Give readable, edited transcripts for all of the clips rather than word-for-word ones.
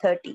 30,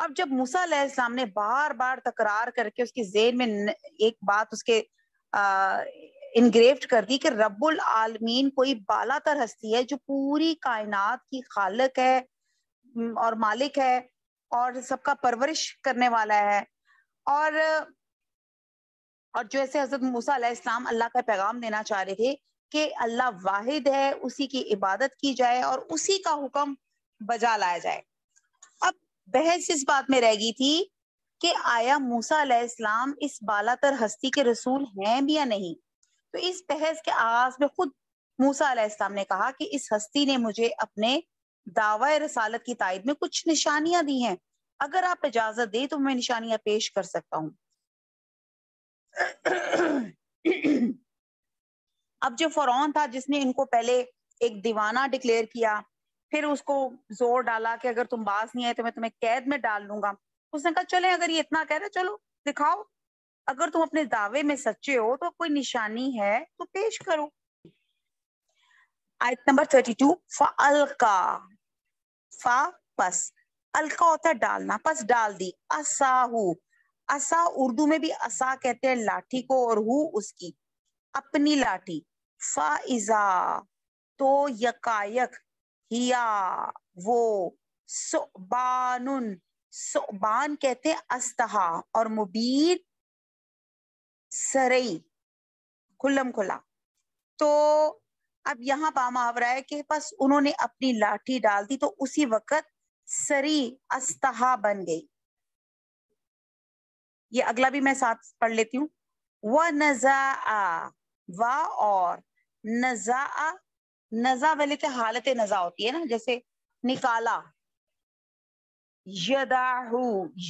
اب جب موسیٰ علیہ السلام نے بار بار تکرار کر کے اس کے ذہن میں ایک بات اس کے انگریوڈ کر دی کہ رب العالمین کوئی بالا تر ہستی ہے جو پوری کائنات کی خالق ہے اور مالک ہے اور سب کا پرورش کرنے والا ہے، اور جو ایسے حضرت موسیٰ علیہ السلام اللہ کا پیغام دینا چاہ رہے تھے کہ اللہ واحد ہے، اسی کی عبادت کی جائے اور اسی کا حکم بجا لایا جائے۔ اب بحث اس بات میں رہ گئی تھی کہ آیا موسیٰ علیہ السلام اس بالا تر ہستی کے رسول ہیں بھی یا نہیں؟ تو اس بحث کے آغاز میں خود موسیٰ علیہ السلام نے کہا کہ اس ہستی نے مجھے اپنے دعوی رسالت کی تائید میں کچھ نشانیاں دی ہیں، اگر آپ اجازت دیں تو میں نشانیاں پیش کر سکتا ہوں۔ اب جو فرعون تھا جس نے ان کو پہلے ایک دیوانہ ڈکلیئر کیا، پھر اس کو زور ڈالا کہ اگر تم باز نہیں آئے تو میں تمہیں قید میں ڈال دوں گا، اس نے کہا چلیں اگر یہ اتنا کہہ رہے چلو دکھاؤ، اگر تم اپنے دعوے میں سچے ہو تو کوئی نشانی ہے تو پیش کرو۔ آیت نمبر 32، فَأَلْقَى، فا پس، القا ہوتا ہے ڈالنا، پس ڈال دی، عصاہو، عصا اردو میں بھی عصا کہتے ہیں لاٹھی کو، اور ہو اس کی اپنی لاٹھی، فَإِذَا، تو یکایک، ہیا وہ، ثعبان، ثعبان کہتے ہیں استہا، اور مبین سرئی، کھلم کھلا۔ تو اب یہاں با محاورہ ہے کہ بس انہوں نے اپنی لاٹھی ڈال دی تو اسی وقت سری استہا بن گئی۔ یہ اگلا بھی میں ساتھ پڑھ لیتی ہوں، وَنَزَعَ، و اور، نزاع، نزا والے کے حالت نزا ہوتی ہے نا، جیسے نکالا، یدعو،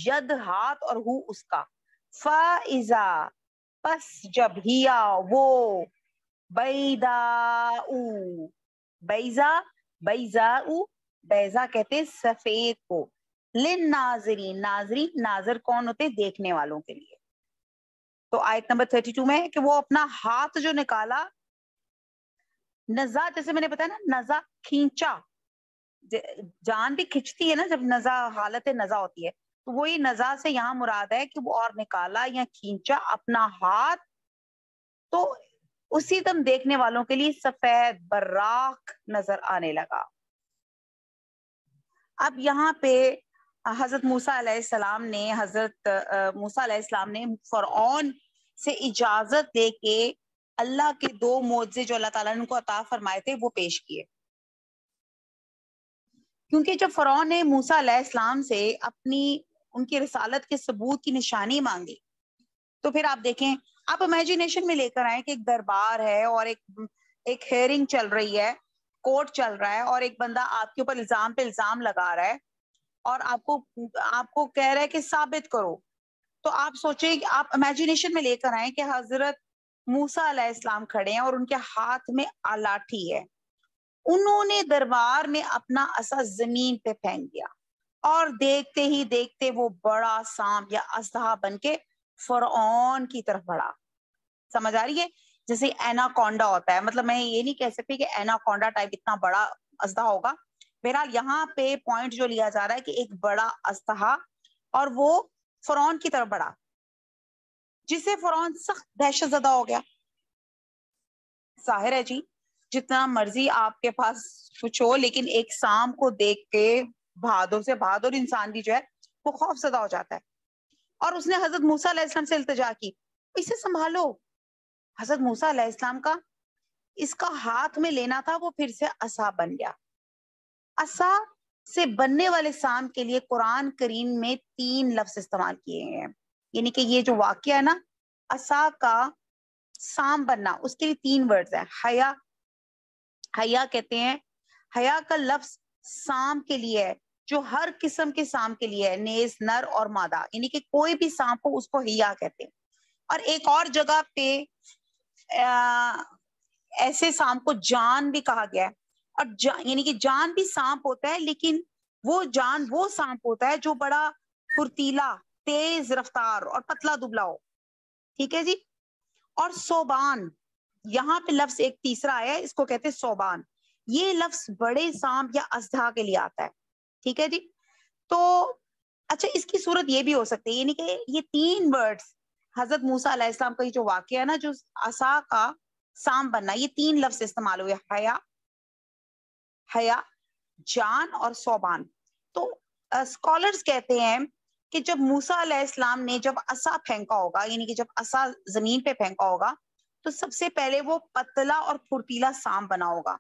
ید ہاتھ اور ہو اس کا، فَإِذَا، پس جب، ہیا وہ، بیضاء، بیضا، بیضاء، بیضا کہتے ہیں سفید کو، للناظرین، ناظرین، ناظر کون ہوتے ہیں؟ دیکھنے والوں کے لیے۔ تو آیت نمبر 32 میں ہے کہ وہ اپنا ہاتھ جو نکالا، نزا جیسے میں نے بتایا نا، نزا کھینچا، جان بھی کھچتی ہے نا جب نزا، حالت نزا ہوتی ہے، تو وہی نزا سے یہاں مراد ہے کہ وہ اور نکالا یا کھینچا اپنا ہاتھ، تو اسی دم دیکھنے والوں کے لیے سفید براق نظر آنے لگا۔ اب یہاں پہ حضرت موسیٰ علیہ السلام نے موسیٰ علیہ السلام نے فرعون سے اجازت لے کے اللہ کے دو معجزے جو اللہ تعالیٰ نے ان کو عطا فرمائے تھے وہ پیش کیے، کیونکہ جب فرعون نے موسیٰ علیہ السلام سے ان کی رسالت کے ثبوت کی نشانی مانگی، تو پھر آپ دیکھیں، آپ امیجینیشن میں لے کر آئیں کہ ایک دربار ہے اور ایک ہیئرنگ چل رہی ہے، کورٹ چل رہا ہے، اور ایک بندہ آپ کے اوپر الزام پہ الزام لگا رہا ہے اور آپ کو کہہ رہا ہے کہ ثابت کرو، تو آپ سوچیں کہ آپ امیجینیشن میں لے کر آئیں کہ حضرت موسیٰ علیہ السلام کھڑے ہیں اور ان کے ہاتھ میں لاٹھی ہے، انہوں نے دربار میں اپنا عصا زمین پہ پھینک دیا اور دیکھتے ہی دیکھتے وہ بڑا سانپ یا اژدہا بن کے فرعون کی طرف بڑھا۔ سمجھ آ رہی ہے؟ جیسے اینا کونڈا ہوتا ہے، مطلب میں یہ نہیں کہہ سکتی کہ اینا کونڈا ٹائپ اتنا بڑا اژدہا ہوگا، بہرحال یہاں پہ پوائنٹ جو لیا جا رہا ہے کہ ایک بڑا اژدہا، اور وہ فرعون کی طرف بڑھا، جسے فرعون سخت دہشت زدہ ہو گیا۔ ظاہر ہے جی، جتنا مرضی آپ کے پاس کچھ ہو، لیکن ایک سانپ کو دیکھ کے بہادر سے بہادر انسان بھی جو ہے وہ خوف زدہ ہو جاتا ہے، اور اس نے حضرت موسیٰ علیہ السلام سے التجا کی، اسے سنبھالو۔ حضرت موسیٰ علیہ السلام کا اس کا ہاتھ میں لینا تھا، وہ پھر سے عصا بن گیا۔ عصا سے بننے والے سانپ کے لیے قرآن کریم میں 3 لفظ استعمال کیے ہیں، یعنی کہ یہ جو واقعہ ہے نا عصا کا سانپ بننا، اس کے لیے 3 ورڈز ہیں۔ حیا، حیا کہتے ہیں، حیا کا لفظ سانپ کے لیے ہے جو ہر قسم کے سانپ کے لیے ہے، نیز، نر اور مادہ، یعنی کہ کوئی بھی سانپ ہو اس کو حیا کہتے ہیں۔ اور ایک اور جگہ پہ ایسے سانپ کو جان بھی کہا گیا ہے، اور یعنی کہ جان بھی سانپ ہوتا ہے، لیکن وہ جان وہ سانپ ہوتا ہے جو بڑا پھرتیلا، تیز رفتار اور پتلا دبلا ہو، ٹھیک ہے جی۔ اور صوبان، یہاں پہ لفظ ایک تیسرا آیا ہے، اس کو کہتے ہیں صوبان، یہ لفظ بڑے سانپ یا اژدہا کے لیے آتا ہے، ٹھیک ہے جی۔ تو اچھا اس کی صورت یہ بھی ہو سکتی ہے، یعنی کہ یہ 3 ورڈز حضرت موسیٰ علیہ السلام کا یہ جو واقعہ ہے نا، جو عصا کا سام بننا، یہ 3 لفظ استعمال ہوئے، حیا، جان اور صوبان. تو اسکالرز کہتے ہیں کہ جب موسیٰ علیہ السلام نے جب عصا پھینکا ہوگا، یعنی کہ جب عصا زمین پہ پھینکا ہوگا، تو سب سے پہلے وہ پتلا اور پھرتیلا سام بنا ہوگا،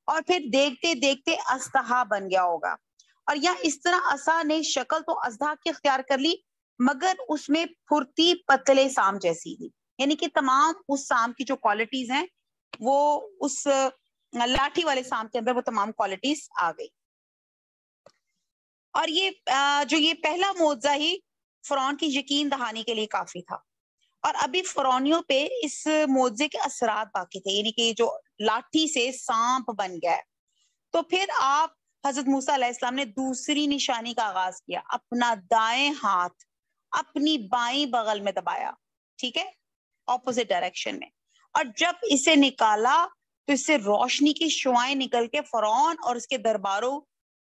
اور پھر دیکھتے دیکھتے اژدہا بن گیا ہوگا. اور یا اس طرح عصا نے شکل تو اژدہا کی اختیار کر لی، مگر اس میں پھرتی پتلے سام جیسی تھی، یعنی کہ تمام اس سام کی جو کوالٹیز ہیں وہ اس لاٹھی والے سام کے اندر وہ تمام کوالٹیز آ گئی. اور یہ جو یہ پہلا معجزہ ہی فرعون کی یقین دہانی کے لیے کافی تھا، اور ابھی فرعونیوں پہ اس معجزے کے اثرات باقی تھے، یعنی کہ جو لاٹھی سے سانپ بن گیا ہے. تو پھر آپ حضرت موسیٰ علیہ السلام نے دوسری نشانی کا آغاز کیا، اپنا دائیں ہاتھ اپنی بائیں بغل میں دبایا، ٹھیک ہے، اپوزٹ ڈائریکشن میں، اور جب اسے نکالا تو اس سے روشنی کی شعائیں نکل کے فرعون اور اس کے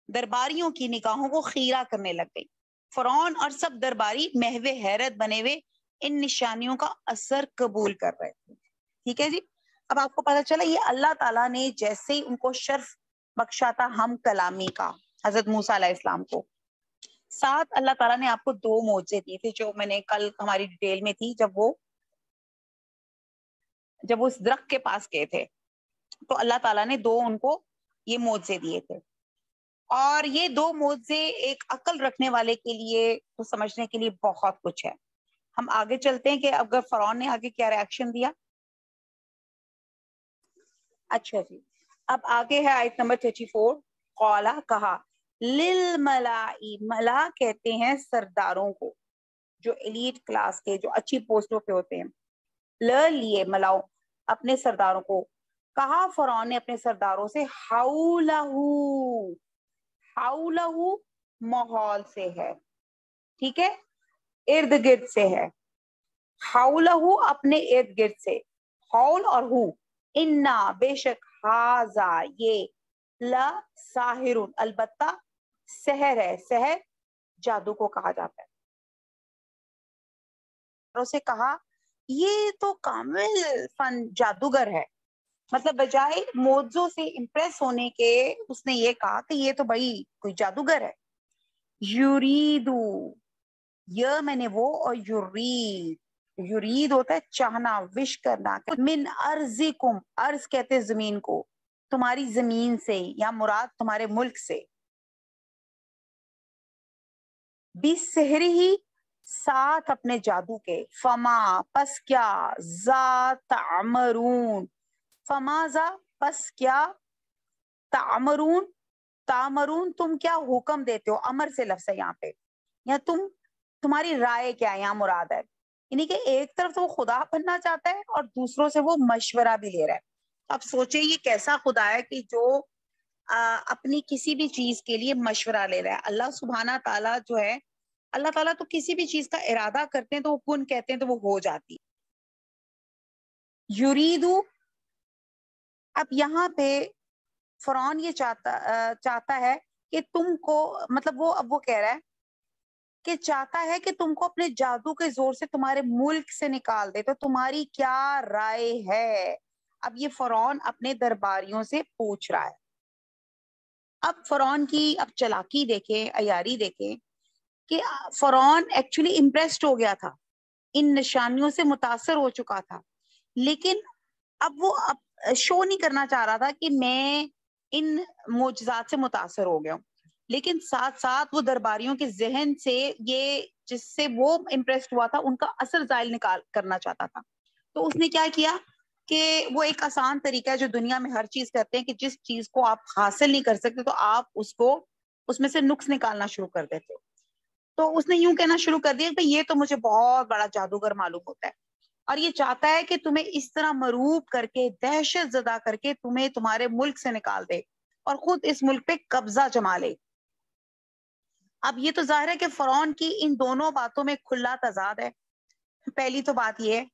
درباریوں کی نگاہوں کو خیرہ کرنے لگ گئی. فرعون اور سب درباری محو حیرت بنے ہوئے ان نشانیوں کا اثر قبول کر رہے تھے. ٹھیک ہے جی. اب آپ کو پتا چلا یہ اللہ تعالیٰ نے جیسے ہی ان کو شرف بخشا تھا ہم کلامی کا حضرت موسیٰ علیہ السلام کو، ساتھ اللہ تعالیٰ نے آپ کو 2 معجزے دیے تھے جو میں نے کل ہماری ڈیٹیل میں تھی، جب وہ اس درخت کے پاس گئے تھے تو اللہ تعالیٰ نے 2 ان کو یہ معجزے دیے تھے. اور یہ 2 معجزے ایک عقل رکھنے والے کے لیے تو سمجھنے کے لیے بہت کچھ ہے. ہم آگے چلتے ہیں کہ اگر فرعون نے آگے کیا ریاکشن دیا. اچھا جی، اب آگے ہے آیت نمبر 34. قالا کہا، للملائی، ملا کہتے ہیں سرداروں کو، جو ایلیٹ کلاس کے، جو اچھی پوسٹوں پہ ہوتے ہیں. لیے ملاؤ اپنے سرداروں کو، کہا فرعون نے اپنے سرداروں سے، حولہ ماحول سے ہے، ٹھیک ہے، ارد گرد سے ہے، حولہ اپنے ارد گرد سے، حول اور ہو، انا بے شک، ہاذا یہ، لا ساحر البتہ سحر ہے، سحر جادو کو کہا جاتا ہے. اسے کہا یہ تو کامل فن جادوگر ہے، مطلب بجائے معجزوں سے امپریس ہونے کے اس نے یہ کہا کہ یہ تو بھائی کوئی جادوگر ہے. یریدو، یہ میں نے وہ، اور یرید ہوتا ہے چاہنا، وش کرنا. من ارضکم، ارض کہتے زمین کو، تمہاری زمین سے، یا مراد تمہارے ملک سے. بسحر ہی، ساتھ اپنے جادو کے، فما پس کیا، ذات تعمرون، فما ذا پس کیا، تعمرون تم کیا حکم دیتے ہو، امر سے لفظ ہے یہاں پہ، یا تمہاری رائے کیا ہے، یہاں مراد ہے. یعنی کہ ایک طرف تو وہ خدا بننا چاہتا ہے اور دوسروں سے وہ مشورہ بھی لے رہا ہے. اب سوچیں یہ کیسا خدا ہے کہ جو اپنی کسی بھی چیز کے لیے مشورہ لے رہا ہے. اللہ سبحانہ تعالیٰ جو ہے، اللہ تعالیٰ تو کسی بھی چیز کا ارادہ کرتے ہیں تو وہ کن کہتے ہیں تو وہ ہو جاتی. یریدو، اب یہاں پہ فرعون یہ چاہتا ہے کہ تم کو، مطلب اب وہ کہہ رہا ہے کہ چاہتا ہے کہ تم کو اپنے جادو کے زور سے تمہارے ملک سے نکال دے، تو تمہاری کیا رائے ہے. اب یہ فرعون اپنے درباریوں سے پوچھ رہا ہے. اب فرعون کی اب چلاکی دیکھیں، عیاری دیکھیں کہ فرعون ایکچولی امپریسڈ ہو گیا تھا، ان نشانیوں سے متاثر ہو چکا تھا، لیکن اب وہ شو نہیں کرنا چاہ رہا تھا کہ میں ان معجزات سے متاثر ہو گیا ہوں، لیکن ساتھ ساتھ وہ درباریوں کے ذہن سے یہ جس سے وہ امپریسڈ ہوا تھا ان کا اثر زائل کرنا چاہتا تھا. تو اس نے کیا کیا کہ وہ ایک آسان طریقہ ہے جو دنیا میں ہر چیز کرتے ہیں کہ جس چیز کو آپ حاصل نہیں کر سکتے تو آپ اس میں سے نقص نکالنا شروع کر دیتے ہو. تو اس نے یوں کہنا شروع کر دیا کہ یہ تو مجھے بہت بڑا جادوگر معلوم ہوتا ہے، اور یہ چاہتا ہے کہ تمہیں اس طرح مروب کر کے، دہشت زدہ کر کے تمہیں تمہارے ملک سے نکال دے اور خود اس ملک پہ قبضہ جما لے. اب یہ تو ظاہر ہے کہ فرعون کی ان دونوں باتوں میں کھلا تضاد ہے. پہلی تو بات یہ ہے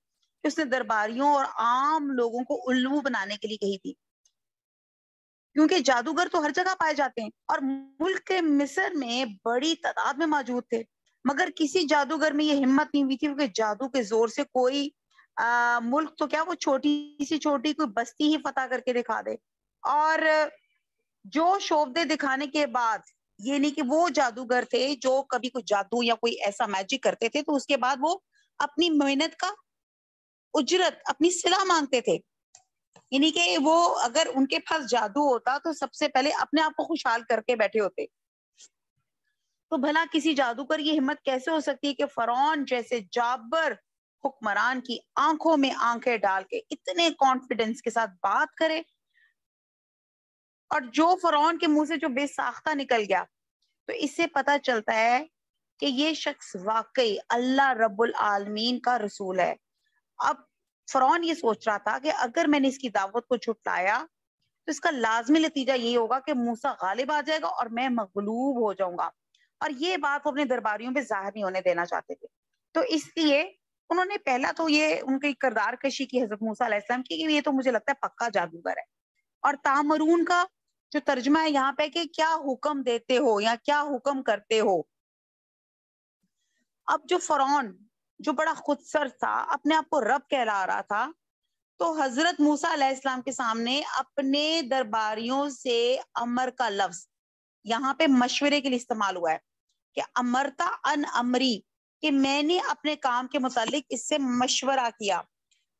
کہ اس نے درباریوں اور عام لوگوں کو الو بنانے کے لیے کہی تھی، کیونکہ جادوگر تو ہر جگہ پائے جاتے ہیں اور ملک کے مصر میں بڑی تعداد میں موجود تھے، مگر کسی جادوگر میں یہ ہمت نہیں ہوئی تھی کہ جادو کے زور سے کوئی ملک تو کیا وہ چھوٹی کوئی بستی ہی فتح کر کے دکھا دے۔ اور جو شوبدے دکھانے کے بعد، یہ نہیں کہ وہ جادوگر تھے جو کبھی کوئی جادو یا کوئی ایسا میجک کرتے تھے تو اس کے بعد وہ اپنی محنت کا اجرت، اپنی صلہ مانگتے تھے، یعنی کہ وہ اگر ان کے پاس جادو ہوتا تو سب سے پہلے اپنے آپ کو خوشحال کر کے بیٹھے ہوتے۔ تو بھلا کسی جادوگر کی ہمت کیسے ہو سکتی ہے کہ فرعون جیسے جابر حکمران کی آنکھوں میں آنکھیں ڈال کے اتنے کانفیڈنس کے ساتھ بات کرے، اور جو فرعون کے منہ سے جو بے ساختہ نکل گیا، تو اس سے پتہ چلتا ہے کہ یہ شخص واقعی اللہ رب العالمین کا رسول ہے۔ اب فرعون یہ سوچ رہا تھا کہ اگر میں نے اس کی دعوت کو جھٹلایا تو اس کا لازمی نتیجہ یہ ہوگا کہ موسیٰ غالب آ جائے گا اور میں مغلوب ہو جاؤں گا، اور یہ بات وہ اپنے درباریوں پہ ظاہر نہیں ہونے دینا چاہتے تھے۔ تو اس لیے انہوں نے پہلا تو یہ ان کی کردار کشی کی حضرت موسیٰ علیہ السلام کی، کہ یہ تو مجھے لگتا ہے پکا جادوگر ہے، اور تامرون کا جو ترجمہ ہے یہاں پہ کہ کیا حکم دیتے ہو یا کیا حکم کرتے ہو۔ اب جو فرعون جو بڑا خود سر تھا، اپنے آپ کو رب کہلا رہا تھا، تو حضرت موسیٰ علیہ السلام کے سامنے اپنے درباریوں سے امر کا لفظ یہاں پہ مشورے کے لیے استعمال ہوا ہے کہ امرتا ان امری، کہ میں نے اپنے کام کے متعلق اس سے مشورہ کیا۔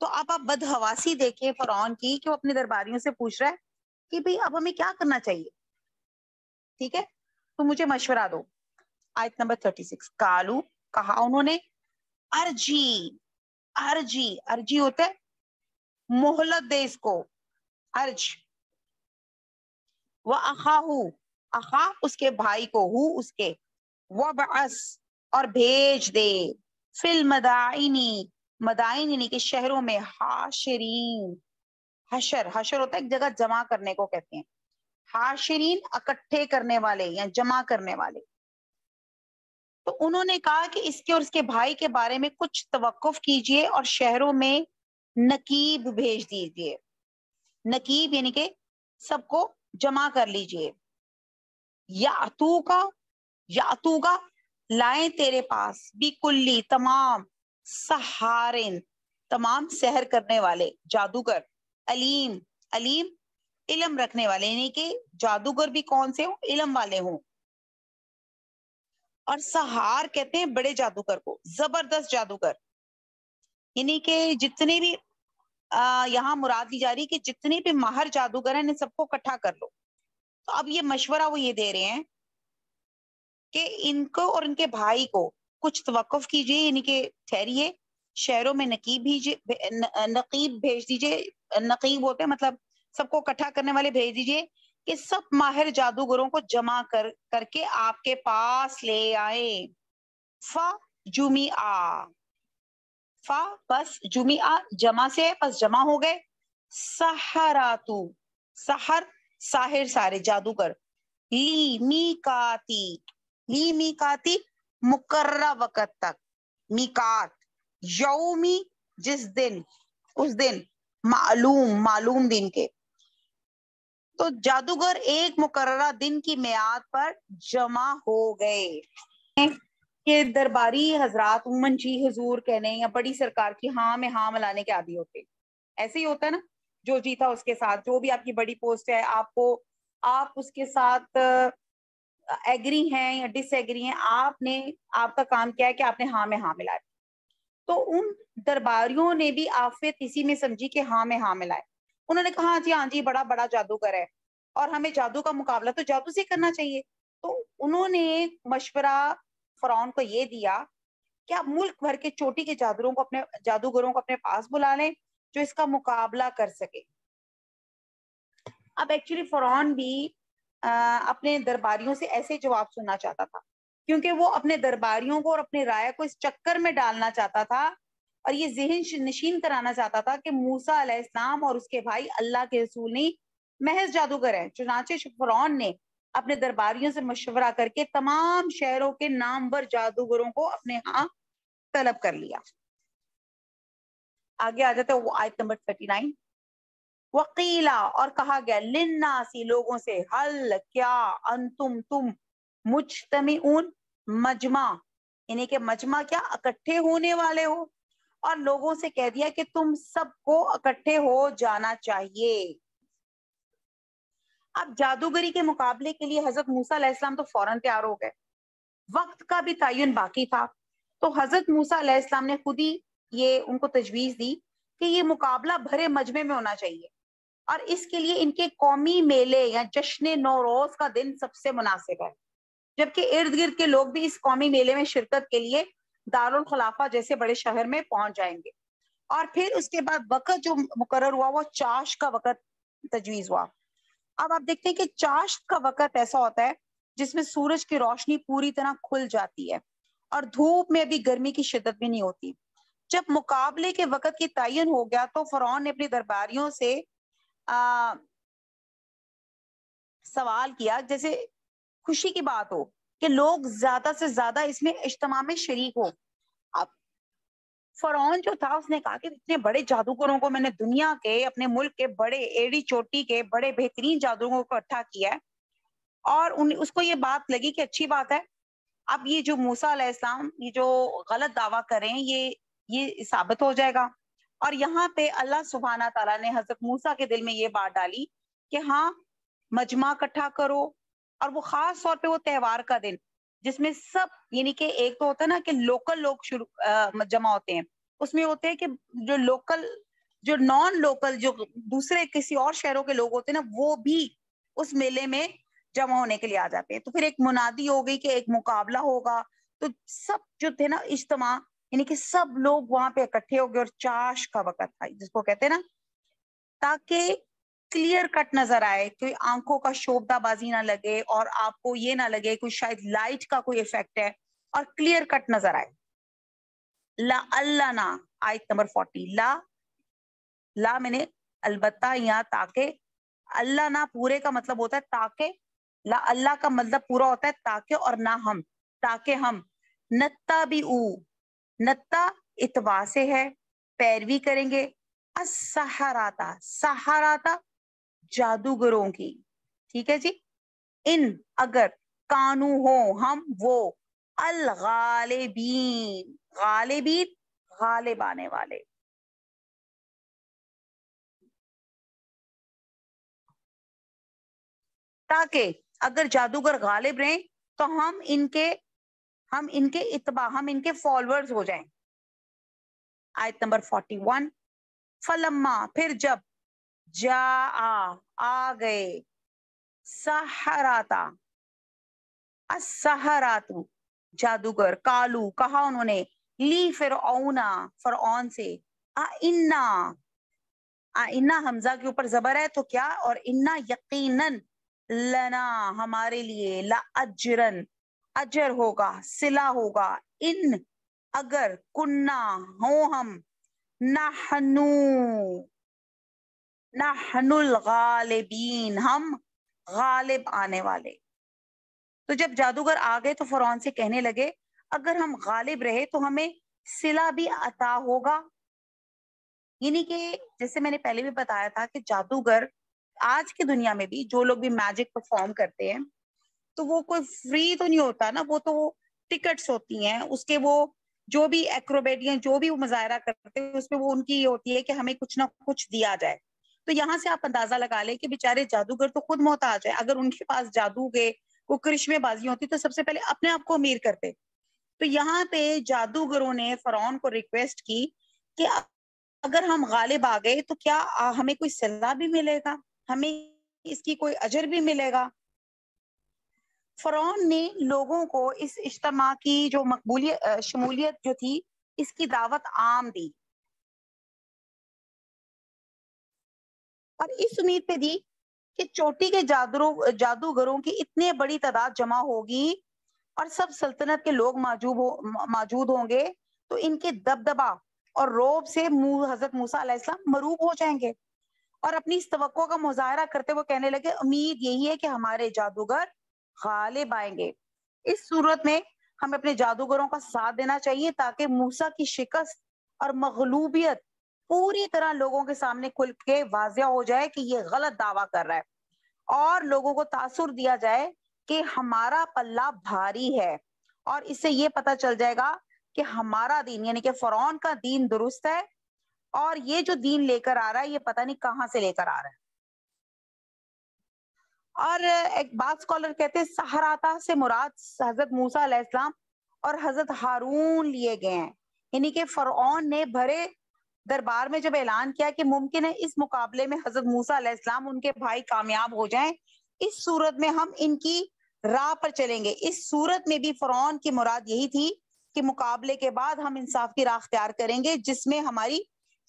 تو آپ بدحواسی دیکھیں فرعون کی کہ وہ اپنے درباریوں سے پوچھ رہا ہے کہ بھئی اب ہمیں کیا کرنا چاہیے، ٹھیک ہے، تو مجھے مشورہ دو۔ آیت نمبر 36، کالو، کہا انہوں نے، ارجی، ارجی ہوتا ہے مہلت دے اس کو، ارج، وَأَخَاهُ، اخا اس کے بھائی کو، ہو اس کے، وَبْعَثْ اور بھیج دے، فی المدائن، مدائن یعنی کہ شہروں میں، حاشرین، حشر ہوتا ہے ایک جگہ جمع کرنے کو کہتے ہیں، حاشرین اکٹھے کرنے والے یا جمع کرنے والے۔ تو انہوں نے کہا کہ اس کے اور اس کے بھائی کے بارے میں کچھ توقف کیجئے اور شہروں میں نقیب بھیج دیجئے، نقیب یعنی کہ سب کو جمع کر لیجئے، یاتو کا لائیں تیرے پاس، بکلی تمام، سحارن تمام سحر کرنے والے، جادوگر، علیم علم رکھنے والے، یعنی کہ جادوگر بھی کون سے ہوں، علم والے ہوں، اور سحار کہتے ہیں بڑے جادوگر کو، زبردست جادوگر، یعنی کہ جتنے بھی یہاں مراد دی جا رہی کہ جتنے بھی ماہر جادوگر ہیں ان سب کو اکٹھا کر لو۔ تو اب یہ مشورہ وہ یہ دے رہے ہیں کہ ان کو اور ان کے بھائی کو کچھ توقف کیجئے، یعنی کہ ٹھہریے، شہروں میں نقیب بھیج دیجئے، نقیب ہوتے ہیں مطلب سب کو اکٹھا کرنے والے بھیج دیجئے، کہ سب ماہر جادوگروں کو جمع کر کے آپ کے پاس لے آئیں۔ بس جمعہ جمع سے پس جمع ہو گئے، سحراتو، سحر ساحر سارے جادوگر، لی میقاتی مقررہ وقت تک، میقات یومی جس دن، اس دن، معلوم دن کے، تو جادوگر ایک مقررہ دن کی میعاد پر جمع ہو گئے کہ درباری حضرات عموماً جی حضور کہنے یا بڑی سرکار کی ہاں میں ہاں ملانے کے عادی ہوتے، ایسے ہی ہوتا ہے نا، جو جیتا اس کے ساتھ، جو بھی آپ کی بڑی پوسٹ ہے آپ اس کے ساتھ ایگری ہیں یا ڈس ایگری ہیں، آپ کا کام کیا ہے کہ آپ نے ہاں میں ہاں ملائے۔ تو ان درباریوں نے بھی آفت اسی میں سمجھی کہ ہاں میں ہاں ملائے، انہوں نے کہا ہاں جی بڑا جادوگر ہے اور ہمیں جادو کا مقابلہ تو جادو سے کرنا چاہیے۔ تو انہوں نے مشورہ فرعون کو یہ دیا کہ آپ ملک بھر کے چوٹی کے جادوگروں کو اپنے پاس بلا لیں جو اس کا مقابلہ کر سکے۔ اب ایکچولی فرعون بھی اپنے درباریوں سے ایسے جواب سننا چاہتا تھا، کیونکہ وہ اپنے درباریوں کو اور اپنے رائے کو اس چکر میں ڈالنا چاہتا تھا اور یہ ذہن نشین کرانا چاہتا تھا کہ موسیٰ علیہ السلام اور اس کے بھائی اللہ کے رسول نہیں، محض جادوگر ہیں۔ چنانچہ فرعون نے اپنے درباریوں سے مشورہ کر کے تمام شہروں کے نامور جادوگروں کو اپنے ہاں طلب کر لیا۔ آگے آ جاتا ہے وہ آیت نمبر 39، وقیلا اور کہا گیا للناسی لوگوں سے حل کیا انتم تم مجتمعون مجمع یعنی کہ مجمع کیا اکٹھے ہونے والے ہو اور لوگوں سے کہہ دیا کہ تم سب کو اکٹھے ہو جانا چاہیے. اب جادوگری کے مقابلے کے لیے حضرت موسیٰ علیہ السلام تو فوراً تیار ہو گئے. وقت کا بھی تعین باقی تھا تو حضرت موسیٰ علیہ السلام نے خود ہی یہ ان کو تجویز دی کہ یہ مقابلہ بھرے مجمع میں ہونا چاہیے اور اس کے لیے ان کے قومی میلے یا جشن نوروز کا دن سب سے مناسب ہے، جبکہ ارد گرد کے لوگ بھی اس قومی میلے میں شرکت کے لیے دارالخلافہ جیسے بڑے شہر میں پہنچ جائیں گے. اور پھر اس کے بعد وقت جو مقرر ہوا وہ چاشت کا وقت تجویز ہوا. اب آپ دیکھتے ہیں کہ چاشت کا وقت ایسا ہوتا ہے جس میں سورج کی روشنی پوری طرح کھل جاتی ہے اور دھوپ میں بھی گرمی کی شدت بھی نہیں ہوتی. جب مقابلے کے وقت کی تعین ہو گیا تو فرعون نے اپنے درباریوں سے سوال کیا جیسے خوشی کی بات ہو کہ لوگ زیادہ سے زیادہ اس میں اجتماع میں شریک ہو. اب فرعون جو تھا اس نے کہا کہ اتنے بڑے جادوگروں کو میں نے دنیا کے اپنے ملک کے بڑے ایڑی چوٹی کے بڑے بہترین جادوگروں کو اکٹھا کیا ہے اور اس کو یہ بات لگی کہ اچھی بات ہے. اب یہ جو موسیٰ علیہ السلام یہ جو غلط دعویٰ کریں یہ ثابت ہو جائے گا. اور یہاں پہ اللہ سبحانہ تعالیٰ نے حضرت موسیٰ کے دل میں یہ بات ڈالی کہ ہاں مجمع اکٹھا کرو اور وہ خاص طور پہ وہ تہوار کا دن جس میں سب یعنی کہ ایک تو ہوتا ہے نا کہ لوکل لوگ جمع ہوتے ہیں، اس میں ہوتے ہیں کہ جو لوکل جو نان لوکل جو دوسرے کسی اور شہروں کے لوگ ہوتے ہیں نا وہ بھی اس میلے میں جمع ہونے کے لیے آ جاتے ہیں. تو پھر ایک منادی ہو گئی کہ ایک مقابلہ ہوگا تو سب جو تھے نا اجتماع یعنی کہ سب لوگ وہاں پہ اکٹھے ہو گئے اور چاش کا وقت تھا جس کو کہتے ہیں نا تاکہ کلیئر کٹ نظر آئے، کوئی آنکھوں کا شوبدہ بازی نہ لگے اور آپ کو یہ نہ لگے کوئی شاید لائٹ کا کوئی ایفیکٹ ہے اور کلیئر کٹ نظر آئے. لا اللہ نا آیت نمبر 40 لا میں نے البتہ یہاں تاکہ اللہ نہ پورے کا مطلب ہوتا ہے تاکہ لا اللہ کا مطلب پورا ہوتا ہے تاکہ اور نہ ہم تاکہ ہم نتا اتباع سے ہے پیروی کریں گے سہاراتا جادوگروں کی. ٹھیک ہے جی. ان اگر کانو ہو ہم وہ الغالبین غالب آنے والے. تاکہ اگر جادوگر غالب رہیں تو ہم ان کے اتباع ہم ان کے فالوورز ہو جائیں. آیت نمبر 41 فلما پھر جب آ گئے سحراتا السحرات جادوگر کالو کہا انہوں نے لی فرعون سے انا حمزہ کے اوپر زبر ہے تو کیا اور انا یقیناً لنا ہمارے لیے لا اجرن اجر ہوگا صلہ ہوگا ان اگر کننا ہو ہم نحن الغالبین ہم غالب آنے والے. تو جب جادوگر آ گئے تو فرعون سے کہنے لگے اگر ہم غالب رہے تو ہمیں صلہ بھی عطا ہوگا. یعنی کہ جیسے میں نے پہلے بھی بتایا تھا کہ جادوگر آج کی دنیا میں بھی جو لوگ بھی میجک پرفارم کرتے ہیں تو وہ کوئی فری تو نہیں ہوتا نا، وہ تو ٹکٹس ہوتی ہیں اس کے، وہ جو بھی ایکروبیٹیاں جو بھی وہ مظاہرہ کرتے ہیں اس پہ وہ ان کی یہ ہوتی ہے کہ ہمیں کچھ نہ کچھ دیا جائے. تو یہاں سے آپ اندازہ لگا لیں کہ بیچارے جادوگر تو خود محتاج ہے، اگر ان کے پاس جادو کے وہ کرشمے بازی ہوتی تو سب سے پہلے اپنے آپ کو امیر کرتے. تو یہاں پہ جادوگروں نے فرعون کو ریکویسٹ کی کہ اگر ہم غالب آ گئے تو کیا ہمیں کوئی صلہ بھی ملے گا، ہمیں اس کی کوئی اجر بھی ملے گا. فرعون نے لوگوں کو اس اجتماع کی جو شمولیت جو تھی اس کی دعوت عام دی اور اس امید پہ دی کہ چوٹی کے جادوگروں کی اتنے بڑی تعداد جمع ہوگی اور سب سلطنت کے لوگ موجود ہوں گے تو ان کے دبدبا اور روب سے حضرت موسیٰ علیہ السلام مروب ہو جائیں گے اور اپنی اس توقع کا مظاہرہ کرتے ہوئے کہنے لگے امید یہی ہے کہ ہمارے جادوگر غالب آئیں گے. اس صورت میں ہمیں اپنے جادوگروں کا ساتھ دینا چاہیے تاکہ موسیٰ کی شکست اور مغلوبیت پوری طرح لوگوں کے سامنے کھل کے واضح ہو جائے کہ یہ غلط دعویٰ کر رہا ہے، اور لوگوں کو تاثر دیا جائے کہ ہمارا پلہ بھاری ہے، اور اس سے یہ پتہ چل جائے گا کہ ہمارا دین یعنی کہ فرعون کا دین درست ہے، اور یہ جو دین لے کر آ رہا ہے یہ پتہ نہیں کہاں سے لے کر آ رہا ہے۔ اور ایک بات اسکالر کہتے ہیں سحراتا سے مراد حضرت موسیٰ علیہ السلام اور حضرت ہارون لیے گئے ہیں، یعنی کہ فرعون نے بھرے دربار میں جب اعلان کیا کہ ممکن ہے اس مقابلے میں حضرت موسیٰ علیہ السلام ان کے بھائی کامیاب ہو جائیں، اس صورت میں ہم ان کی راہ پر چلیں گے۔ اس صورت میں بھی فرعون کی مراد یہی تھی کہ مقابلے کے بعد ہم انصاف کی راہ اختیار کریں گے جس میں ہماری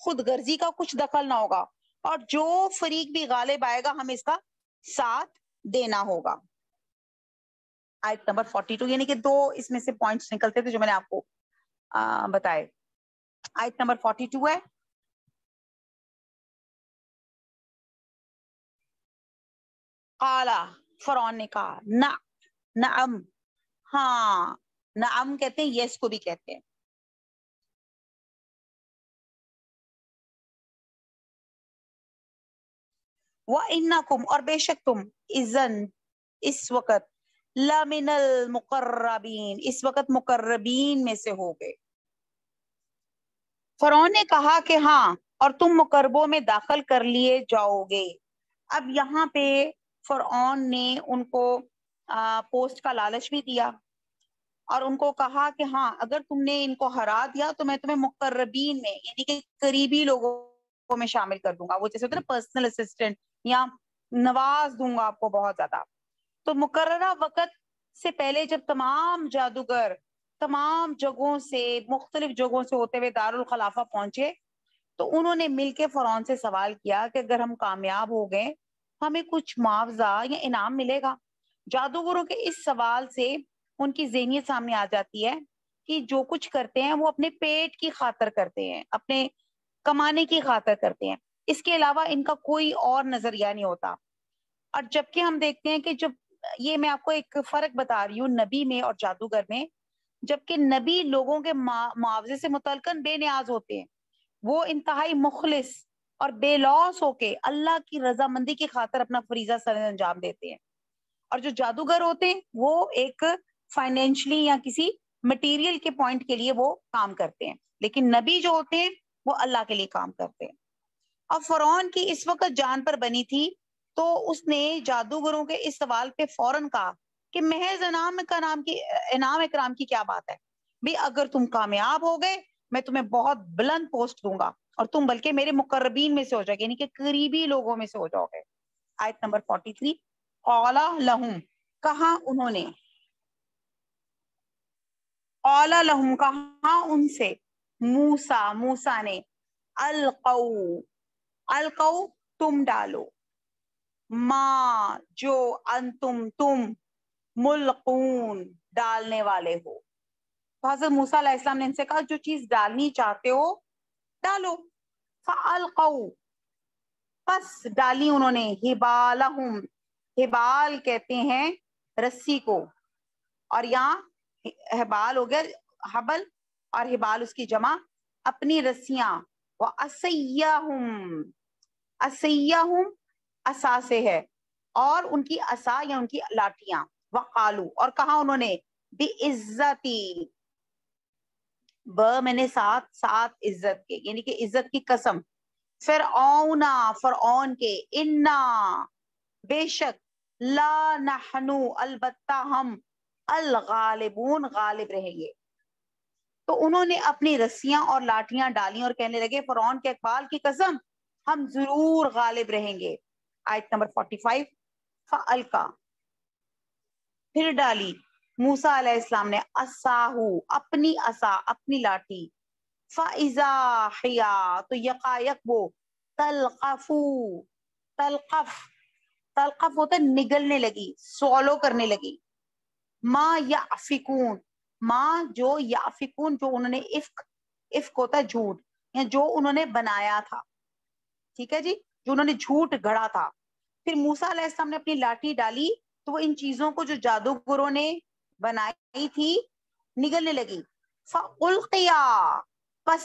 خود غرضی کا کچھ دخل نہ ہوگا، اور جو فریق بھی غالب آئے گا ہمیں اس کا ساتھ دینا ہوگا۔ آیت نمبر 42، یعنی کہ دو اس میں سے پوائنٹس نکلتے تھے جو میں نے آپ کو بتائے۔ آیت نمبر 42 ہے، قالا فرعون نے کہا، نعم، ہاں، نعم کہتے ہیں، یس کو بھی کہتے ہیں۔ وَإِنَّكُمْ، اور بے شک تم، اذن اس وقت، لَمِنَ الْمُقَرَّبِينَ، اس وقت مقربین میں سے ہو گئے۔ فرعون نے کہا کہ ہاں، اور تم مقربوں میں داخل کر لیے جاؤ گے۔ اب یہاں پہ فرعون نے ان کو پوسٹ کا لالچ بھی دیا، اور ان کو کہا کہ ہاں اگر تم نے ان کو ہرا دیا تو میں تمہیں مقربین میں یعنی کہ قریبی لوگوں میں شامل کر دوں گا، وہ جیسے ہوتا ہے نا پرسنل اسسٹنٹ، یا نواز دوں گا آپ کو بہت زیادہ۔ تو مقررہ وقت سے پہلے جب تمام جادوگر تمام جگہوں سے مختلف جگہوں سے ہوتے ہوئے دارالخلافہ پہنچے تو انہوں نے مل کے فرعون سے سوال کیا کہ اگر ہم کامیاب ہو گئے ہمیں کچھ معاوضہ یا انعام ملے گا۔ جادوگروں کے اس سوال سے ان کی ذہنیت سامنے آ جاتی ہے کہ جو کچھ کرتے ہیں وہ اپنے پیٹ کی خاطر کرتے ہیں، اپنے کمانے کی خاطر کرتے ہیں، اس کے علاوہ ان کا کوئی اور نظریہ نہیں ہوتا۔ اور جبکہ ہم دیکھتے ہیں کہ جب یہ میں آپ کو ایک فرق بتا رہی ہوں نبی میں اور جادوگر میں، جبکہ نبی لوگوں کے معاوضے سے متعلقاً بے نیاز ہوتے ہیں، وہ انتہائی مخلص اور بے لوث ہو کے اللہ کی رضامندی کی خاطر اپنا فریضہ سر انجام دیتے ہیں۔ اور جو جادوگر ہوتے ہیں وہ ایک فائنینشلی یا کسی مٹیریل کے پوائنٹ کے لیے وہ کام کرتے ہیں، لیکن نبی جو ہوتے ہیں وہ اللہ کے لیے کام کرتے ہیں۔ اور فرعون کی اس وقت جان پر بنی تھی تو اس نے جادوگروں کے اس سوال پہ فوراً کہا کہ محض انعام اکرام کی کیا بات ہے بھی، اگر تم کامیاب ہو گئے میں تمہیں بہت بلند پوسٹ دوں گا اور تم بلکہ میرے مقربین میں سے ہو جاؤ گے، یعنی کہ قریبی لوگوں میں سے ہو جاؤ گے۔ آیت نمبر 43، قال لہم، کہا انہوں نے، قال لہم کہا ان سے، موسیٰ نے، القو تم ڈالو، ما جو تم ملقون ڈالنے والے ہو۔ تو حضرت موسیٰ علیہ السلام نے ان سے کہا جو چیز ڈالنی چاہتے ہو ڈالو۔ فَأَلْقَوْا، پس ڈالی انہوں نے، حبالہم، حبال کہتے ہیں رسی کو، اور یہاں حبال ہو گیا حبل اور حبال اس کی جمع، اپنی رسیاں، وَأَسَيَّهُمْ، اسیہم عصا سے ہے، اور ان کی عصا یا ان کی لاٹیاں، وقالو، اور کہا انہوں نے، بعزتی، میں نے ساتھ عزت کے یعنی کہ عزت کی قسم، فرعون کے، انا بے شک، لا نحنو البتہ ہم، الغالبون غالب رہیں گے۔ تو انہوں نے اپنی رسیاں اور لاٹیاں ڈالی اور کہنے لگے فرعون کے اقبال کی قسم ہم ضرور غالب رہیں گے۔ آیت نمبر 45، فَأَلْقَا، پھر ڈالی موسیٰ علیہ السلام نے، عصاہو، اپنی عصا، اپنی لاٹھی، فَإِذَا حِيَا، تو یکایک وہ، تلقف ہوتا ہے نگلنے لگی، سوالو کرنے لگی، ما یافکون، ما جو یافکون، جو انہوں نے افک ہوتا ہے جھوٹ، یا جو انہوں نے بنایا تھا، ٹھیک ہے جی، جو انہوں نے جھوٹ گھڑا تھا۔ پھر موسیٰ علیہ السلام نے اپنی لاٹھی ڈالی تو وہ ان چیزوں کو جو جادوگروں نے بنائی تھی نگلنے لگی۔ فَأُلْقِيَا، پس